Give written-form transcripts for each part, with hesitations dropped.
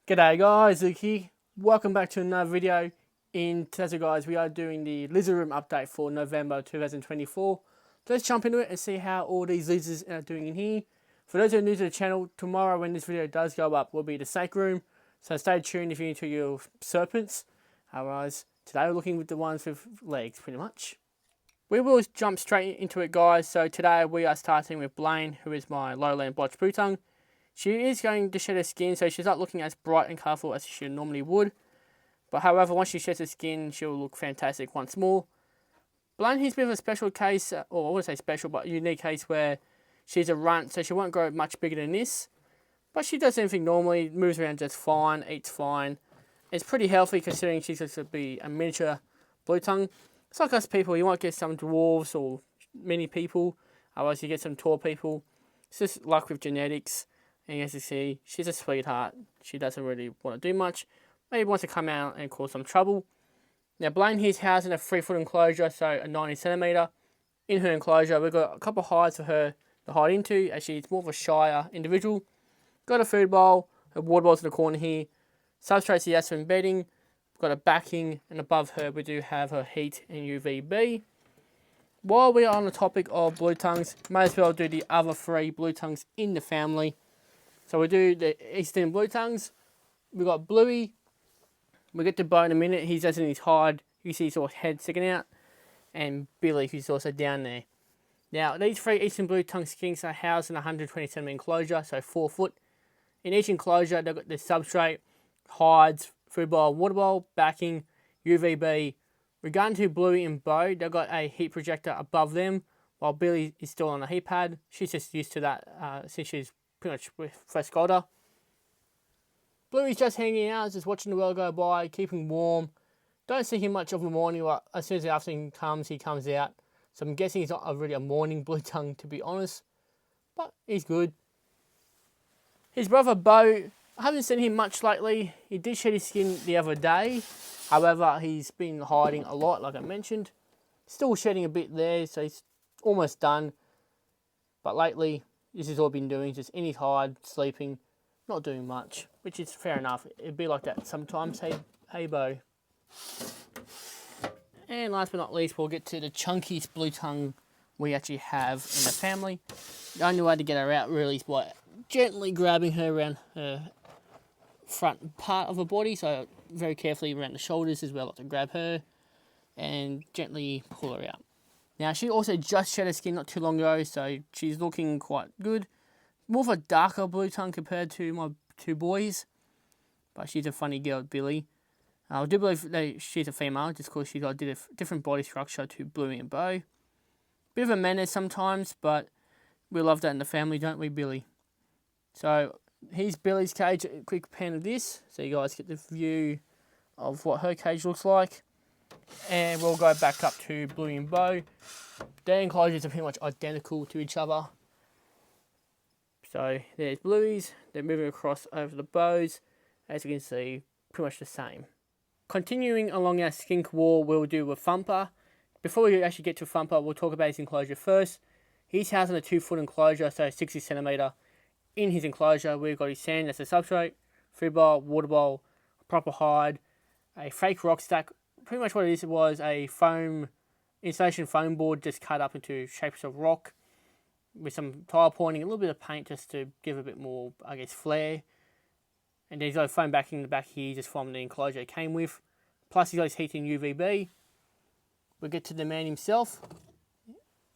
G'day guys, Luke here. Welcome back to another video. In today's video, guys, we are doing the lizard room update for November 2024. So let's jump into it and see how all these lizards are doing in here. For those who are new to the channel, tomorrow when this video does go up will be the snake room. So stay tuned if you're into your serpents. Otherwise, today we're looking with the ones with legs pretty much. We will jump straight into it, guys. So today we are starting with Blaine, who is my lowland blotched blue tongue. She is going to shed her skin, so she's not looking as bright and colourful as she normally would. But however, once she sheds her skin, she'll look fantastic once more. Blaine is a bit of a special case, or I wouldn't say special, but a unique case where she's a runt, so she won't grow much bigger than this. But she does everything normally, moves around just fine, eats fine. It's pretty healthy considering she's going to be a miniature blue tongue. It's like us people, you won't get some dwarves or mini people, otherwise you get some tall people. It's just luck with genetics. And as you see, she's a sweetheart. She doesn't really want to do much. Maybe wants to come out and cause some trouble. Now, Blaine here's housed in a 3-foot enclosure, so a 90 centimetre. In her enclosure, we've got a couple of hides for her to hide into, as she's more of a shyer individual. Got a food bowl, her water bowl's in the corner here. Substrate she has for embedding. Got a backing, and above her we do have her heat and UVB. While we are on the topic of blue tongues, may as well do the other 3 blue tongues in the family. So we do the Eastern blue tongues. We got Bluey. We get to Bo in a minute. He's just in his hide. You see his sort of head sticking out. And Billy, who's also down there. Now, these 3 Eastern blue tongue skinks are housed in a 120 centimetre enclosure, so 4 foot. In each enclosure, they've got the substrate, hides, food bowl, water bowl, backing, UVB. Regarding to Bluey and Bo, they've got a heat projector above them, while Billy is still on a heat pad. She's just used to that since she's pretty much with fresh Golder. Bluey's just hanging out, just watching the world go by, keeping warm. Don't see him much of a morning, but as soon as the afternoon comes, he comes out. So I'm guessing he's not really a morning blue tongue, to be honest. But he's good. His brother Bo, I haven't seen him much lately. He did shed his skin the other day. However, he's been hiding a lot, like I mentioned. Still shedding a bit there, so he's almost done. But lately, this is all I've been doing, just in his hide, sleeping, not doing much, which is fair enough. It'd be like that sometimes, hey Bo. And last but not least, we'll get to the chunkiest blue tongue we actually have in the family. The only way to get her out really is by gently grabbing her around her front part of her body, so very carefully around the shoulders as well, like to grab her and gently pull her out. Now, she also just shed her skin not too long ago, so she's looking quite good. More of a darker blue tongue compared to my 2 boys, but she's a funny girl, Billy. I do believe that she's a female, just because she's got a different body structure to Bluey and Bo. Bit of a menace sometimes, but we love that in the family, don't we, Billy? So, here's Billy's cage. A quick pan of this, so you guys get the view of what her cage looks like. And we'll go back up to Bluey and Bo. Their enclosures are pretty much identical to each other. So there's Bluey's. They're moving across over the bows. As you can see, pretty much the same. Continuing along our skink wall, we'll do with Fumar. Before we actually get to Fumar, we'll talk about his enclosure first. He's housed in a 2-foot enclosure, so 60 centimetre. In his enclosure, we've got his sand as a substrate, food bowl, water bowl, a proper hide, a fake rock stack. Pretty much what it is was a insulation foam board just cut up into shapes of rock with some tile pointing, a little bit of paint just to give a bit more, I guess, flair. And there's a foam backing in the back here just from the enclosure it came with. Plus he's got his heat in UVB. We'll get to the man himself.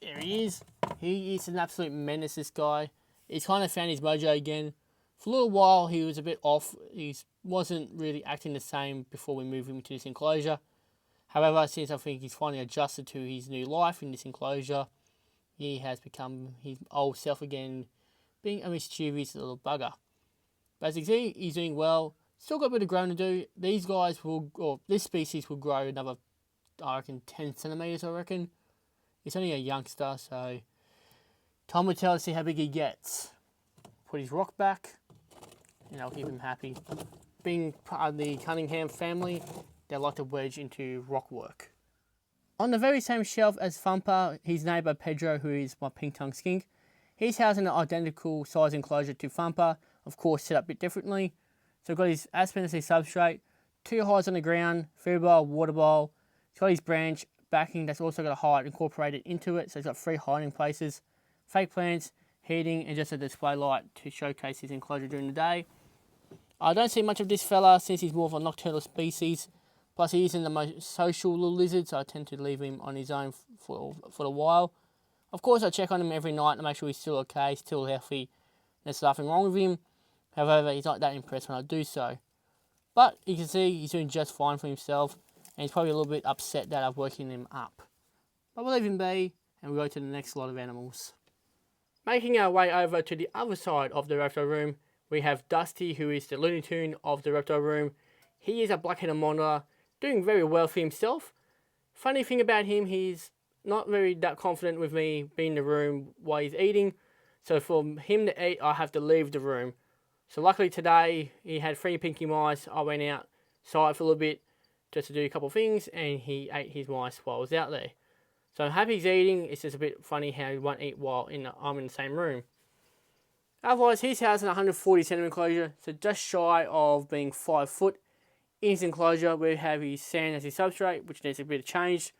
There he is. He is an absolute menace, this guy. He's kind of found his mojo again. For a little while he was a bit off. He wasn't really acting the same before we moved him into this enclosure. However, since I think he's finally adjusted to his new life in this enclosure, he has become his old self again, being a mischievous little bugger. But as you can see, he's doing well. Still got a bit of growing to do. These guys will, or this species will grow another, I reckon, 10 centimetres, I reckon. He's only a youngster, so time will tell to see how big he gets. Put his rock back, and I'll keep him happy. Being part of the Cunningham family, they like to wedge into rock work. On the very same shelf as Fumar, his neighbour Pedro, who is my pink tongue skink, he's housed in an identical size enclosure to Fumar, of course set up a bit differently. So we've got his Aspendacy substrate, 2 hides on the ground, food bowl, water bowl. He's got his branch backing that's also got a hide incorporated into it, so he's got 3 hiding places, fake plants, heating, and just a display light to showcase his enclosure during the day. I don't see much of this fella since he's more of a nocturnal species, plus he isn't the most social little lizard, so I tend to leave him on his own for a while. Of course, I check on him every night to make sure he's still okay, still healthy, there's nothing wrong with him. However, he's not that impressed when I do so. But you can see he's doing just fine for himself, and he's probably a little bit upset that I've woken him up. But we'll leave him be, and we'll go to the next lot of animals. Making our way over to the other side of the reptile room, we have Dusty, who is the Looney Tune of the reptile room. He is a black-headed monitor, doing very well for himself. Funny thing about him, he's not very that confident with me being in the room while he's eating. So for him to eat, I have to leave the room. So luckily today, he had 3 pinky mice. I went outside for a little bit just to do a couple of things, and he ate his mice while I was out there. So I'm happy he's eating. It's just a bit funny how he won't eat while I'm in the same room. Otherwise, his house is a 140 centimeter enclosure, so just shy of being 5 foot. In his enclosure, we have his sand as his substrate, which needs a bit of change,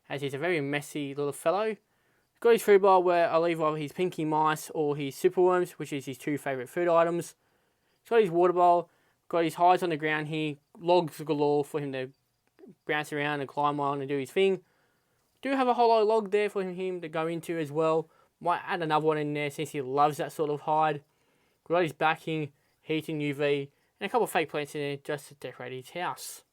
as he's a very messy little fellow. He's got his food bowl where I leave either his pinky mice or his superworms, which is his 2 favourite food items. He's got his water bowl, got his hides on the ground here, logs galore for him to bounce around and climb on and do his thing. Do have a hollow log there for him to go into as well. Might add another one in there since he loves that sort of hide. Got his backing, heating UV, and a couple of fake plants in there just to decorate his house.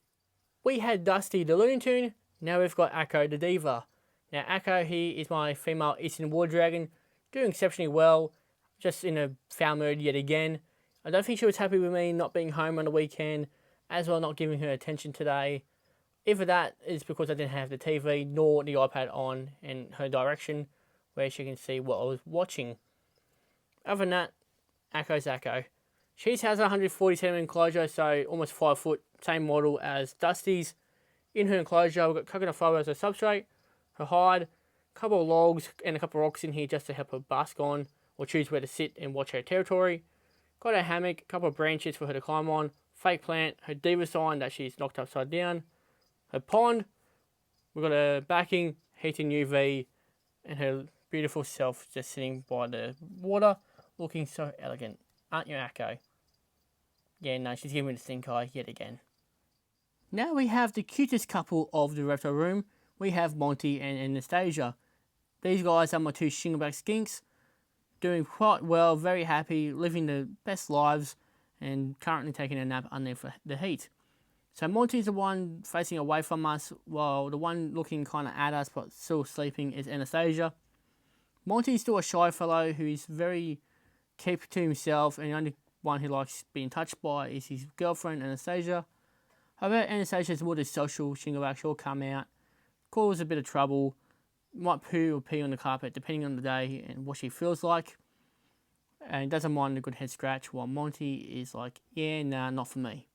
We had Dusty the Looney Tune, now we've got Akko the Diva. Now Akko here is my female Eastern War Dragon, doing exceptionally well, just in a foul mood yet again. I don't think she was happy with me not being home on the weekend, as well not giving her attention today. Either that is because I didn't have the TV nor the iPad on in her direction, where she can see what I was watching. Other than that, Akko's Akko. She has a 140 centimeter enclosure, so almost 5 foot, same model as Dusty's. In her enclosure, we've got coconut fibre as a substrate, her hide, a couple of logs, and a couple of rocks in here just to help her bask on, or choose where to sit and watch her territory. Got a hammock, a couple of branches for her to climb on, fake plant, her diva sign that she's knocked upside down, her pond, we've got a backing, heating UV, and her beautiful self just sitting by the water, looking so elegant. Aren't you, Akko? Yeah, no, she's giving me the stink eye yet again. Now we have the cutest couple of the reptile room. We have Monty and Anastasia. These guys are my 2 shingleback skinks, doing quite well, very happy, living the best lives, and currently taking a nap underneath the heat. So Monty's the one facing away from us, while the one looking kind of at us but still sleeping is Anastasia. Monty's still a shy fellow who's very kept to himself, and the only one he likes being touched by is his girlfriend Anastasia. However, Anastasia's more the social shingleback. She'll come out, cause a bit of trouble, might poo or pee on the carpet depending on the day and what she feels like, and doesn't mind a good head scratch, while Monty is like, yeah, nah, not for me.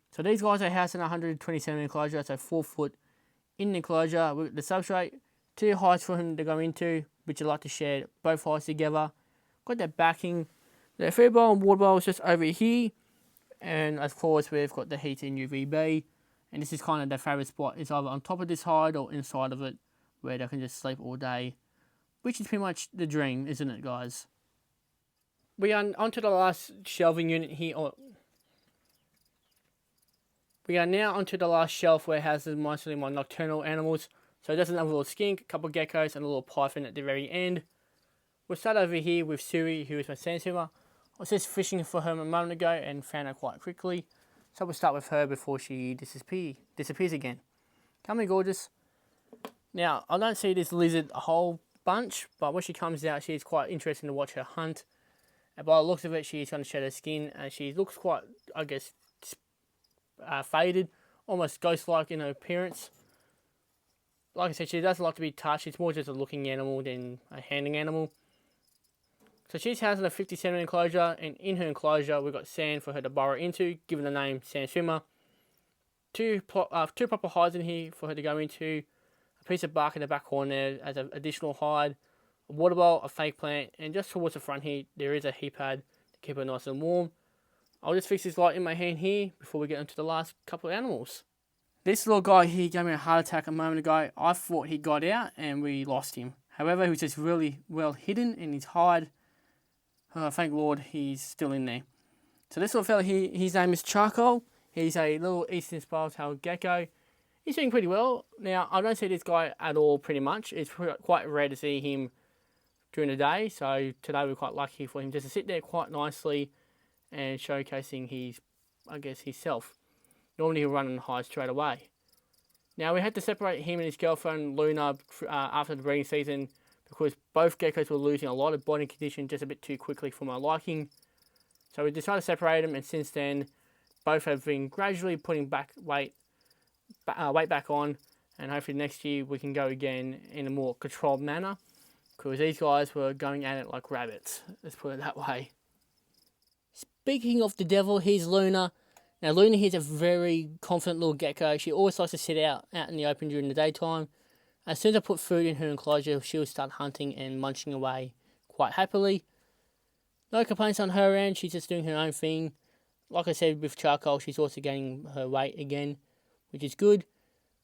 So these guys are housed in a 120 centimeter enclosure, so 4 foot in the enclosure with the substrate, 2 heights for him to go into, which I like to share both heights together. Got that backing. The food bowl and water bowl is just over here, and of course we've got the heating UVB, and this is kind of their favourite spot. It's either on top of this hide or inside of it, where they can just sleep all day, which is pretty much the dream, isn't it, guys? We are onto the last shelving unit here. We are now onto the last shelf where it has mostly my nocturnal animals. So it does another little skink, a couple of geckos, and a little python at the very end. We'll start over here with Suri, who is my sand swimmer. I was just fishing for her a moment ago and found her quite quickly. So we'll start with her before she disappears again. Come here, gorgeous. Now, I don't see this lizard a whole bunch, but when she comes out, she's quite interesting to watch her hunt. And by the looks of it, she's going to shed her skin, and she looks quite, I guess, faded, almost ghost-like in her appearance. Like I said, she doesn't like to be touched. It's more just a looking animal than a handling animal. So she's housed in a 50 centimeter enclosure, and in her enclosure we've got sand for her to burrow into, given the name Sand Swimmer. Two proper hides in here for her to go into, a piece of bark in the back corner there as an additional hide, a water bowl, a fake plant, and just towards the front here there is a heat pad to keep her nice and warm. I'll just fix this light in my hand here before we get into the last couple of animals. This little guy here gave me a heart attack a moment ago. I thought he got out and we lost him. However, he was just really well hidden in his hide. Thank Lord he's still in there. So this little fella here, his name is Charcoal. He's a little eastern spiral-tailed gecko. He's doing pretty well. Now, I don't see this guy at all pretty much. It's quite rare to see him during the day. So today we're quite lucky for him just to sit there quite nicely and showcasing his, I guess, his self. Normally he'll run and hide straight away. Now we had to separate him and his girlfriend Luna after the breeding season because both geckos were losing a lot of body condition just a bit too quickly for my liking. So we decided to separate them, and since then both have been gradually putting back weight back on, and hopefully next year we can go again in a more controlled manner because these guys were going at it like rabbits, let's put it that way. Speaking of the devil, here's Luna. Now Luna here's a very confident little gecko. She always likes to sit out in the open during the daytime. As soon as I put food in her enclosure, she'll start hunting and munching away quite happily. No complaints on her end, she's just doing her own thing. Like I said with Charcoal, she's also gaining her weight again, which is good.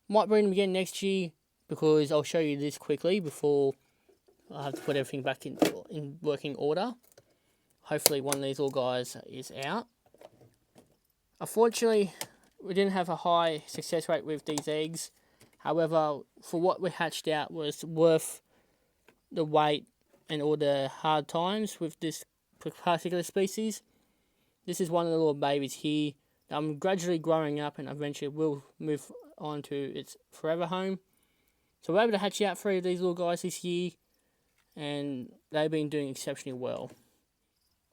Might bring them again next year because I'll show you this quickly before I have to put everything back in working order. Hopefully one of these little guys is out. Unfortunately, we didn't have a high success rate with these eggs. However, for what we hatched out was worth the wait and all the hard times with this particular species. This is one of the little babies here. I'm gradually growing up and eventually will move on to its forever home. So we're able to hatch out 3 of these little guys this year, and they've been doing exceptionally well.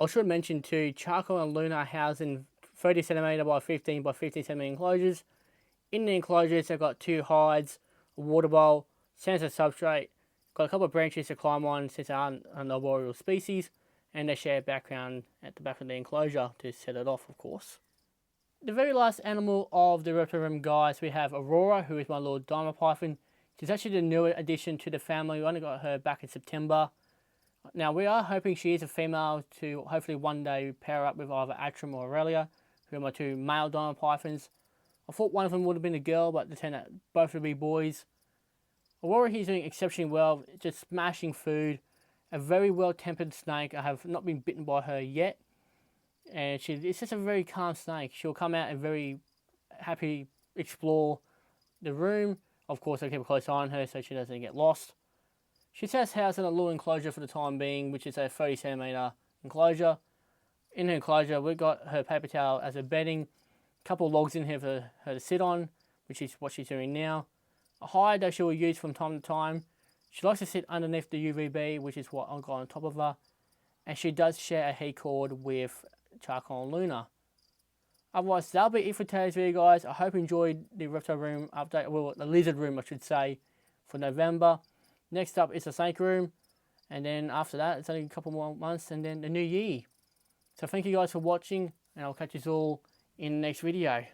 I should mention too, Charcoal and Luna are housed in 30cm by 15 by 15cm enclosures. In the enclosures, they've got 2 hides, a water bowl, sensor substrate, got a couple of branches to climb on since they aren't an arboreal species, and they share a background at the back of the enclosure to set it off, of course. The very last animal of the reptile room, guys, we have Aurora, who is my little diamond python. She's actually the newer addition to the family. We only got her back in September. Now, we are hoping she is a female to hopefully one day pair up with either Atrum or Aurelia, who are my 2 male diamond pythons. I thought one of them would have been a girl, but they turned out both would be boys. Aurora he's doing exceptionally well, just smashing food. A very well-tempered snake. I have not been bitten by her yet. And it's just a very calm snake. She'll come out and very happy explore the room. Of course, I keep a close eye on her so she doesn't get lost. She's just housed in a little enclosure for the time being, which is a 30cm enclosure. In her enclosure, we've got her paper towel as a bedding. A couple of logs in here for her to sit on, which is what she's doing now. A hide that she will use from time to time. She likes to sit underneath the UVB, which is what I've got on top of her. And she does share a heat cord with Charcoal and Luna. Otherwise, that'll be it for today's video, guys. I hope you enjoyed the reptile room update, well, the lizard room, I should say, for November. Next up is the snake room. And then after that, it's only a couple more months and then the new year. So thank you guys for watching, and I'll catch you all in the next video.